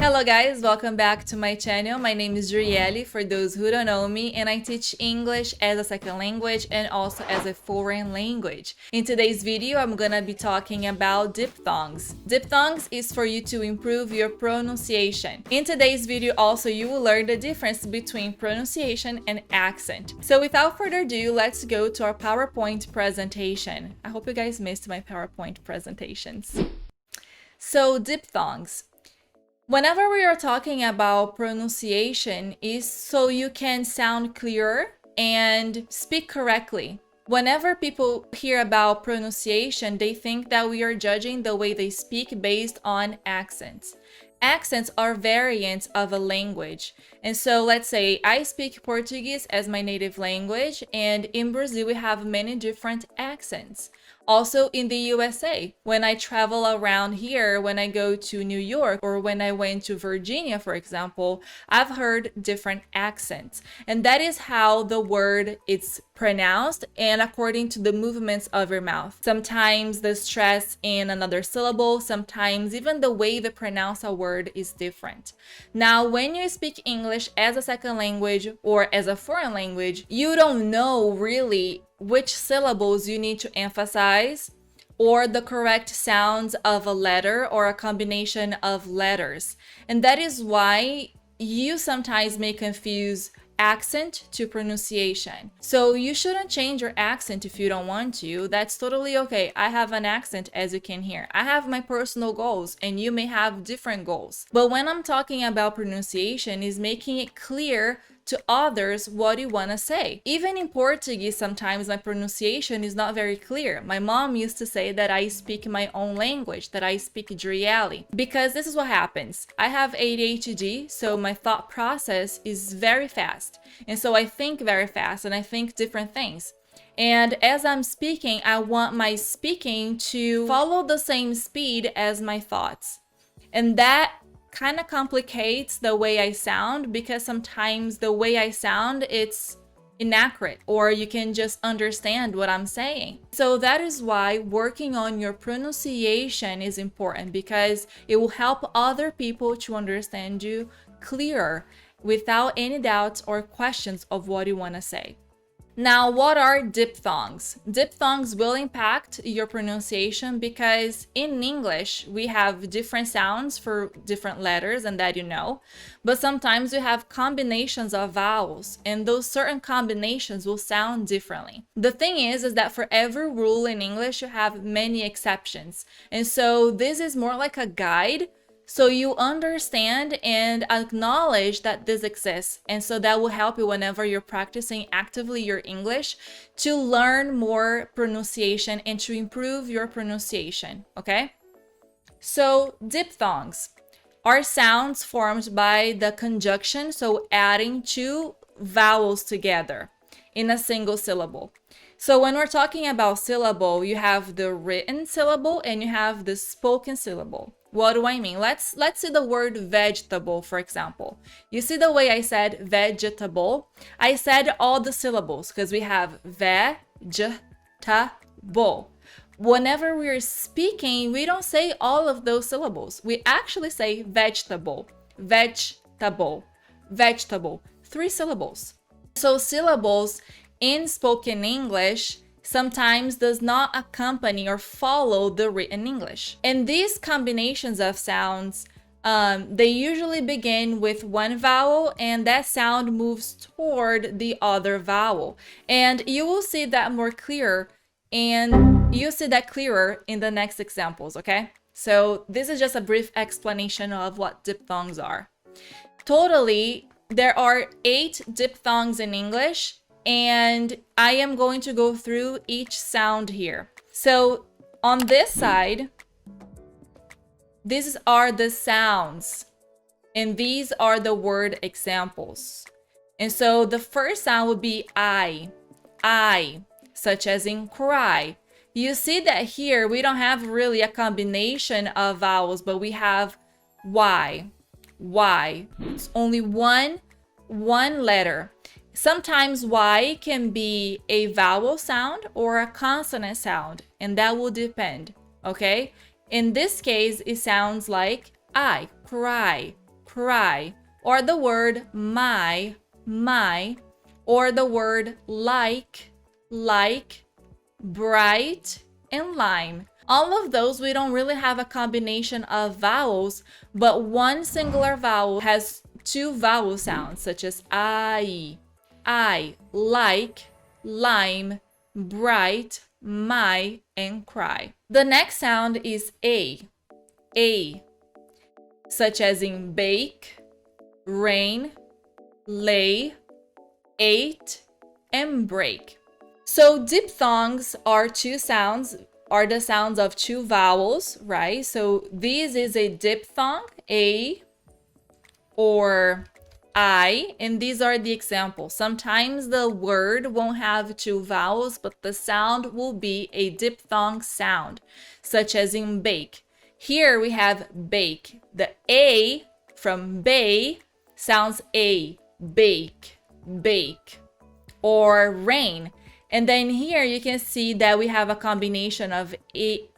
Hello guys, welcome back to my channel. My name is Drielle for those who don't know me, and I teach English as a second language and also as a foreign language. In today's video, I'm gonna be talking about diphthongs. Diphthongs is for you to improve your pronunciation. In today's video also, you will learn the difference between pronunciation and accent. So without further ado, let's go to our PowerPoint presentation. I hope you guys missed my PowerPoint presentations. So diphthongs. Whenever we are talking about pronunciation, is so you can sound clearer and speak correctly. Whenever people hear about pronunciation, they think that we are judging the way they speak based on accents. Accents are variants of a language. And so let's say I speak Portuguese as my native language, and in Brazil we have many different accents. Also in the USA, when I travel around here, when I go to New York or when I went to Virginia, for example, I've heard different accents. And that is how the word is pronounced and according to the movements of your mouth. Sometimes the stress in another syllable, sometimes even the way they pronounce a word is different. Now, when you speak English as a second language or as a foreign language, you don't know really which syllables you need to emphasize or the correct sounds of a letter or a combination of letters. And that is why you sometimes may confuse accent to pronunciation. So you shouldn't change your accent if you don't want to. That's totally okay. I have an accent, as you can hear. I have my personal goals and you may have different goals. But when I'm talking about pronunciation, is making it clear to others what you want to say. Even in Portuguese, sometimes my pronunciation is not very clear. My mom used to say that I speak my own language, that I speak Drielle, because this is what happens. I have ADHD, so my thought process is very fast. And so I think very fast and I think different things. And as I'm speaking, I want my speaking to follow the same speed as my thoughts. And that kind of complicates the way I sound, because sometimes the way I sound, it's inaccurate, or you can just understand what I'm saying. So that is why working on your pronunciation is important, because it will help other people to understand you clearer without any doubts or questions of what you want to say. Now, what are diphthongs? Diphthongs will impact your pronunciation because in English, we have different sounds for different letters, and that you know. But sometimes we have combinations of vowels, and those certain combinations will sound differently. The thing is that for every rule in English, you have many exceptions. And so this is more like a guide, so you understand and acknowledge that this exists. And so that will help you whenever you're practicing actively your English to learn more pronunciation and to improve your pronunciation, okay? So diphthongs are sounds formed by the conjunction, so adding two vowels together in a single syllable. So when we're talking about syllable, you have the written syllable and you have the spoken syllable. What do I mean? Let's see the word vegetable, for example. You see the way I said vegetable? I said all the syllables because we have vegetable. Whenever we're speaking, we don't say all of those syllables. We actually say vegetable, vegetable, vegetable. 3 syllables. So syllables in spoken English sometimes does not accompany or follow the written English. And these combinations of sounds, they usually begin with one vowel and that sound moves toward the other vowel. And you will see that more clear, and you'll see that clearer in the next examples, okay? So this is just a brief explanation of what diphthongs are. Totally, there are 8 diphthongs in English, and I am going to go through each sound here. So on this side, these are the sounds, and these are the word examples. And so the first sound would be I, such as in cry. You see that here we don't have really a combination of vowels, but we have Y. It's only one letter. Sometimes Y can be a vowel sound or a consonant sound, and that will depend, okay? In this case, it sounds like I, cry, cry, or the word my, or the word like, bright, and lime. All of those, we don't really have a combination of vowels, but one singular vowel has two vowel sounds, such as I, like, lime, bright, my, and cry. The next sound is a, such as in bake, rain, lay, ate, and break. So diphthongs are the sounds of two vowels, right? So this is a diphthong, a or I, and these are the examples. Sometimes the word won't have two vowels, but the sound will be a diphthong sound, such as in bake. Here we have bake. The A from bay sounds a, bake, bake. Or rain. And then here you can see that we have a combination of a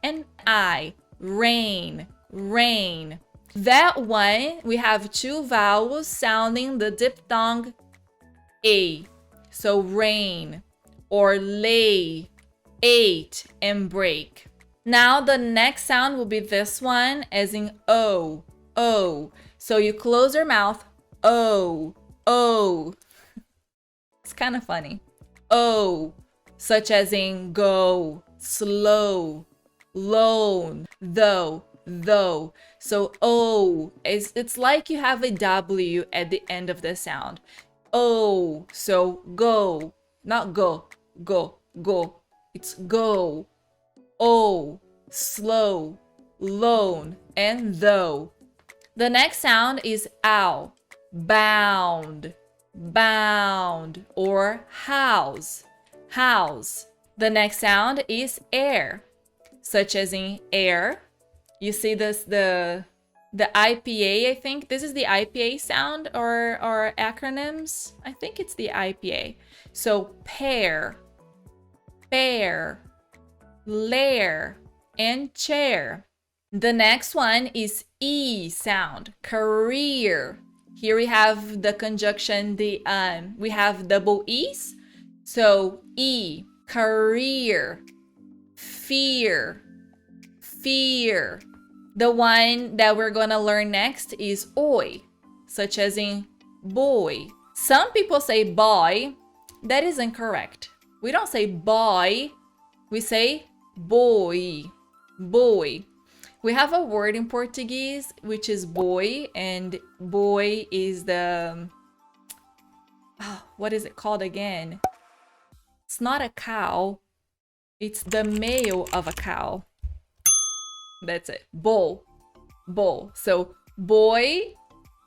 and I, rain, rain. That one, we have two vowels sounding the diphthong a. So rain, or lay, ate, and break. Now the next sound will be this one, as in O, O. So you close your mouth, O, O. It's kind of funny. O, such as in go, slow, lone, though. So O, it's like you have a W at the end of the sound. O, so go, not go, go. It's go. O, slow, lone, and though. The next sound is ow, bound, or house. The next sound is air, such as in air. You see this, the IPA, I think. This is the IPA sound or acronyms. I think it's the IPA. So pear, lair, and chair. The next one is E sound, career. Here we have the conjunction, we have double E's. So E, career, fear. The one that we're gonna learn next is oi, such as in boy. Some people say boy. That is incorrect. We don't say boy, we say boy. We have a word in Portuguese which is boy, and boy is the what is it called again? It's not a cow, it's the male of a cow. That's it. Bull. So boy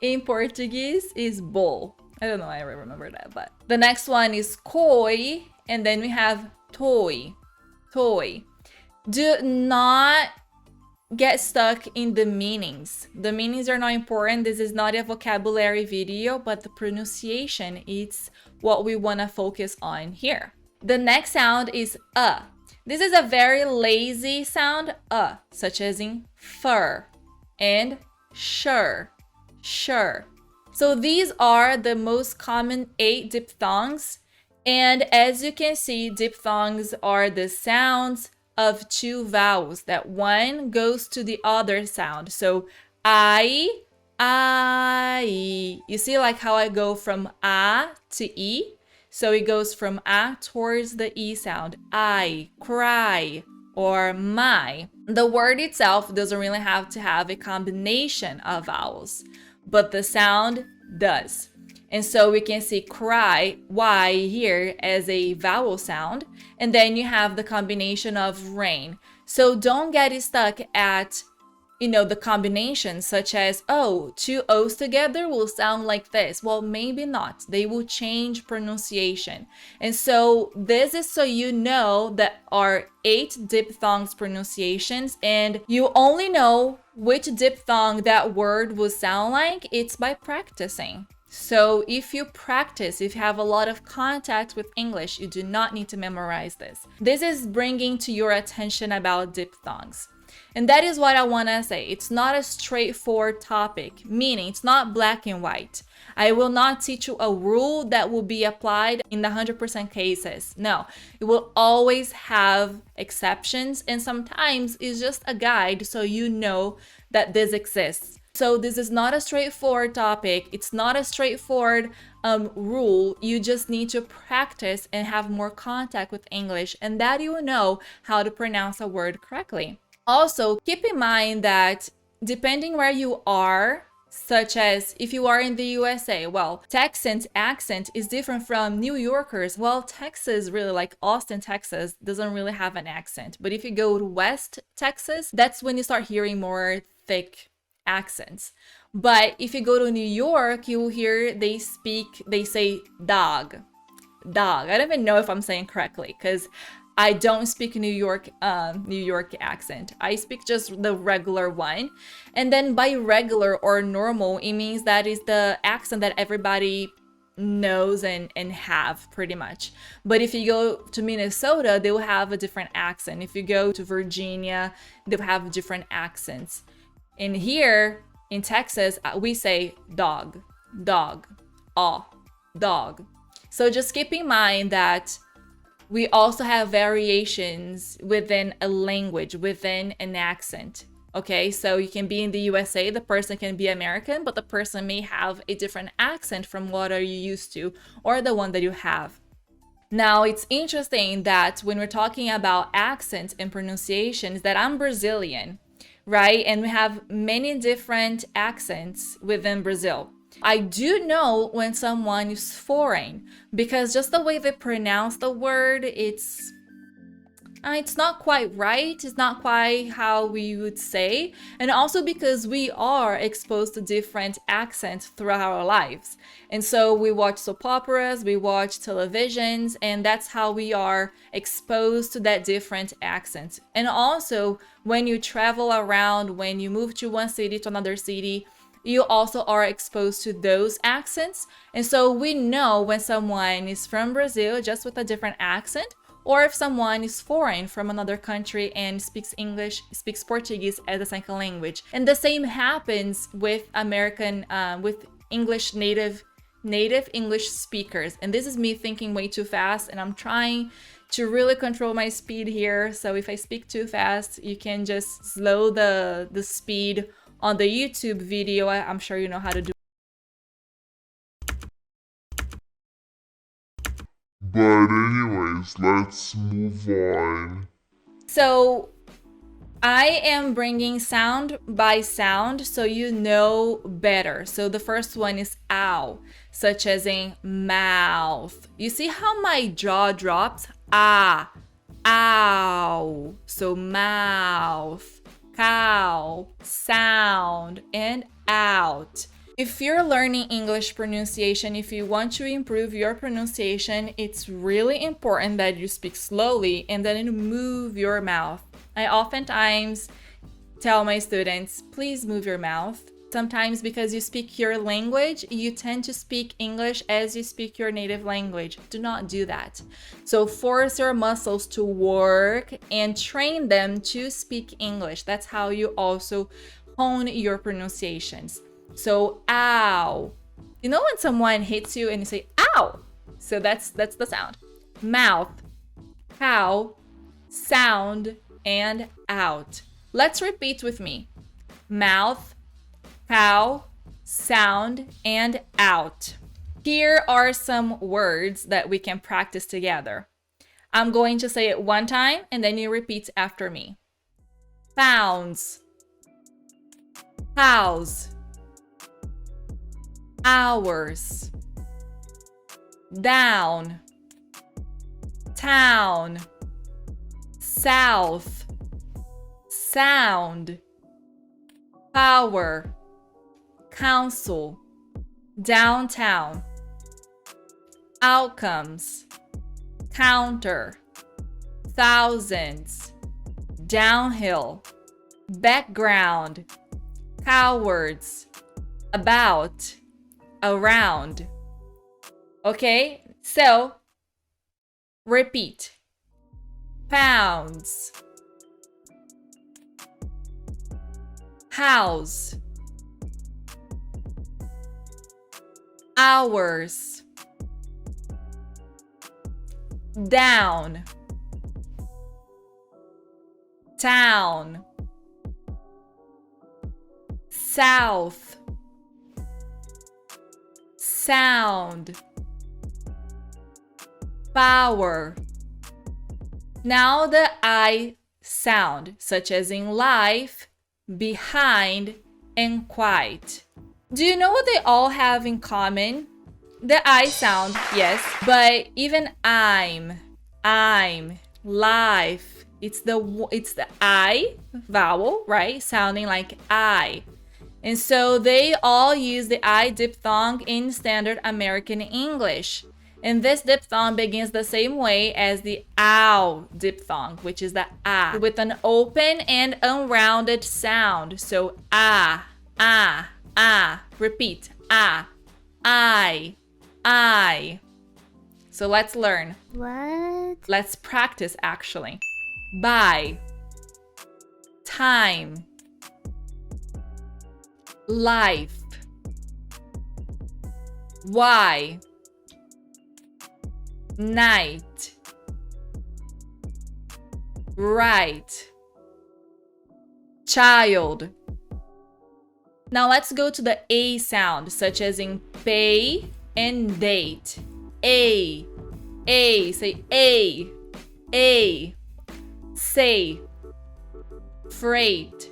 in Portuguese is bull. I don't know why I remember that, but the next one is koi, and then we have toy. Do not get stuck in the meanings. The meanings are not important. This is not a vocabulary video, but the pronunciation is what we want to focus on here. The next sound is This is a very lazy sound, such as in fur and sure. So these are the most common 8 diphthongs. And as you can see, diphthongs are the sounds of two vowels that one goes to the other sound. So I. You see like how I go from A to E? So it goes from A towards the E sound. I, cry, or my. The word itself doesn't really have to have a combination of vowels, but the sound does. And so we can see cry, Y here, as a vowel sound. And then you have the combination of rain. So don't get stuck at, the combination, such as, two O's together will sound like this. Well, maybe not. They will change pronunciation. And so this is so you know that are 8 diphthongs pronunciations, and you only know which diphthong that word will sound like. It's by practicing. So if you practice, if you have a lot of contact with English, you do not need to memorize this. This is bringing to your attention about diphthongs. And that is what I want to say. It's not a straightforward topic, meaning it's not black and white. I will not teach you a rule that will be applied in the 100% cases. No, it will always have exceptions, and sometimes it's just a guide so you know that this exists. So this is not a straightforward topic. It's not a straightforward rule. You just need to practice and have more contact with English, and that you will know how to pronounce a word correctly. Also, keep in mind that depending where you are, such as if you are in the USA, well, Texans accent is different from New Yorkers. Well, Texas, really like Austin, Texas, doesn't really have an accent. But if you go to West Texas, that's when you start hearing more thick accents. But if you go to New York, you will hear they say dog. Dog. I don't even know if I'm saying correctly because I don't speak New York accent. I speak just the regular one. And then by regular or normal, it means that is the accent that everybody knows and have pretty much. But if you go to Minnesota, they will have a different accent. If you go to Virginia, they'll have different accents. And here in Texas, we say dog, dog, aw, dog. So just keep in mind that we also have variations within a language, within an accent. Okay, so you can be in the USA, the person can be American, but the person may have a different accent from what are you used to or the one that you have. Now, it's interesting that when we're talking about accents and pronunciations, that I'm Brazilian, right? And we have many different accents within Brazil. I do know when someone is foreign because just the way they pronounce the word, it's not quite right. It's not quite how we would say. And also because we are exposed to different accents throughout our lives. And so we watch soap operas, we watch televisions, and that's how we are exposed to that different accents. And also when you travel around, when you move to one city to another city, you also are exposed to those accents. And so we know when someone is from Brazil just with a different accent, or if someone is foreign from another country and speaks English, speaks Portuguese as a second language. And the same happens with with English native English speakers. And this is me thinking way too fast, and I'm trying to really control my speed here. So if I speak too fast, you can just slow the speed on the YouTube video. I'm sure you know how to do. But anyways, let's move on. So I am bringing sound by sound so you know better. So the first one is ow, such as in mouth. You see how my jaw drops? Ah, ow. So mouth, cow, sound, and out. If you're learning English pronunciation, if you want to improve your pronunciation, it's really important that you speak slowly and then you move your mouth. I oftentimes tell my students, please move your mouth. Sometimes because you speak your language, you tend to speak English as you speak your native language. Do not do that. So force your muscles to work and train them to speak English. That's how you also hone your pronunciations. So ow. You know when someone hits you and you say ow? So that's the sound. Mouth, cow, sound, and out. Let's repeat with me. Mouth, cow, sound, and out. Here are some words that we can practice together. I'm going to say it one time and then you repeat after me. Pounds, cows, hours, down, town, south, sound, power, council, downtown, outcomes, counter, thousands, downhill, background, cowards, about, around. Okay, so repeat. Pounds, house, hours, down, town, south, sound, power. Now the I sound, such as in life, behind, and quite. Do you know what they all have in common? The I sound, yes, but even I'm, life, it's the I vowel, right? Sounding like I. And so they all use the I diphthong in standard American English. And this diphthong begins the same way as the ow diphthong, which is the ah, with an open and unrounded sound. So ah, ah, ah. Repeat, ah, I. So let's learn. What? Let's practice actually. By, time, life, why, night, right, child. Now let's go to the A sound, such as in pay and date. A, say A, say, freight,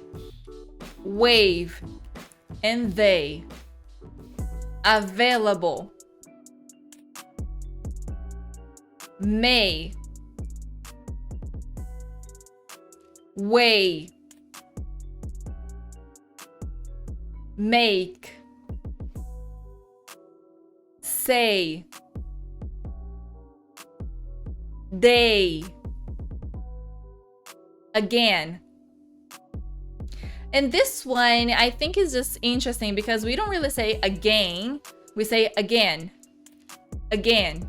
wave, and they. Available, may, way, make, say, day, again. And this one I think is just interesting because we don't really say again, we say again, again.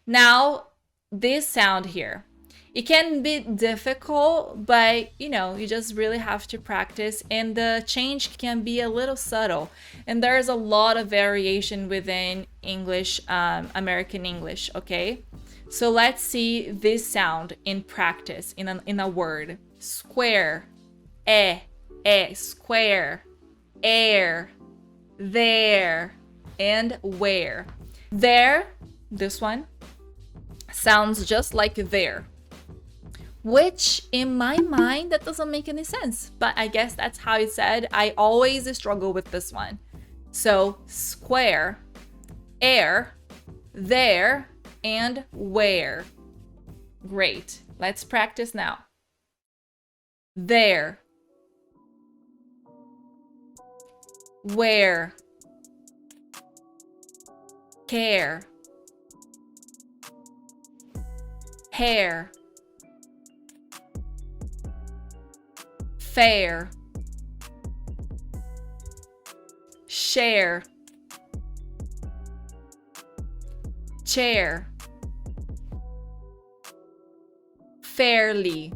Now this sound here, it can be difficult, but you just really have to practice, and the change can be a little subtle, and there's a lot of variation within English, American English, okay? So let's see this sound in practice in a word. Square, square, air, there, and where. There, this one, sounds just like there, which in my mind, that doesn't make any sense, but I guess that's how it's said. I always struggle with this one. So square, air, there, and where. Great. Let's practice now. There, where, care, hair, fair, share, chair, fairly.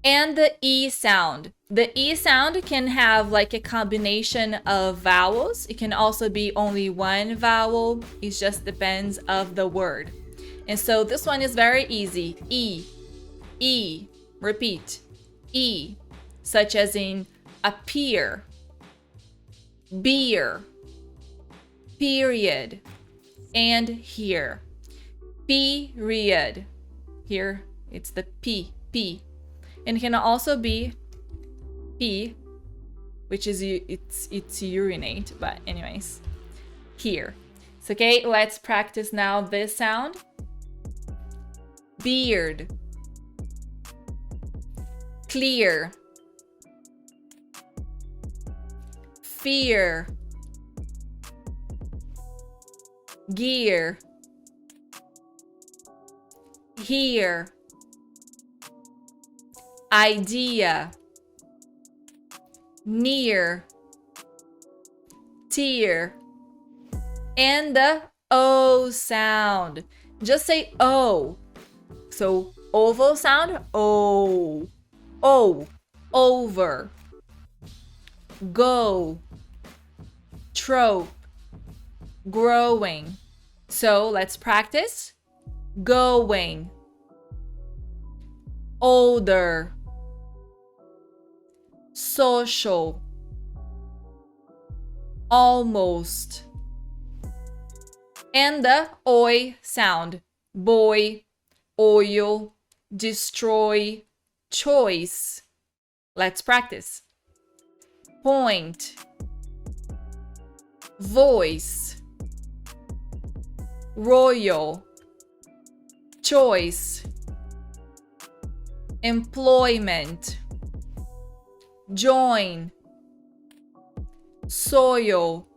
And the E sound. The E sound can have like a combination of vowels. It can also be only one vowel. It just depends of the word. And so this one is very easy. E, E, repeat, E, such as in appear, beer, period, and here. Period. Here it's the P. And it can also be P, which is it's urinate, but anyways, here. So okay, let's practice now this sound. Beard, clear, fear, gear, here, idea, near, tear, and the O sound. Just say O. So O vowel sound, O. O, over. Go, trope, growing. So let's practice. Going, older, social, almost. And the oi sound, boy, oil, destroy, choice. Let's practice. Point, voice, royal, choice, employment, join, soil,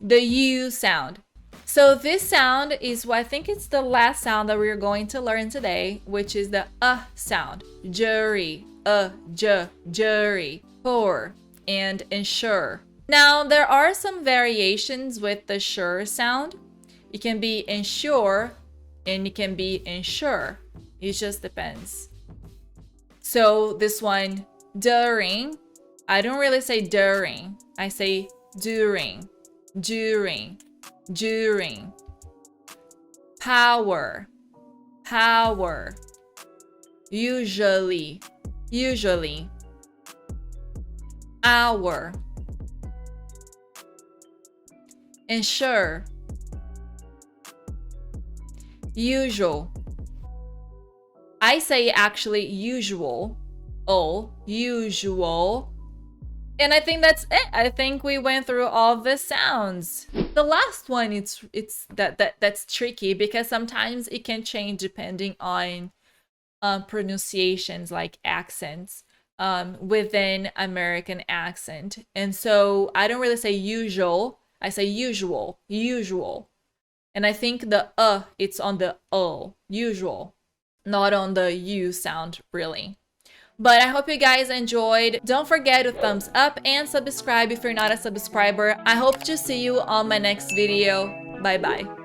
the U sound. So this sound is what I think it's the last sound that we're going to learn today, which is the sound. Jury, jury, pour, and ensure. Now, there are some variations with the sure sound. It can be ensure and it can be ensure. It just depends. So this one, during, I don't really say during. I say during, during, during. Power, power. Usually, usually. Hour. Ensure. Usual. I say actually usual. Oh, usual. And I think that's it. I think we went through all the sounds. The last one, that's tricky because sometimes it can change depending on pronunciations, like accents within American accent. And so I don't really say usual. I say usual, usual. And I think the it's on the O, usual, not on the U sound, really. But I hope you guys enjoyed. Don't forget to thumbs up and subscribe if you're not a subscriber. I hope to see you on my next video. Bye bye.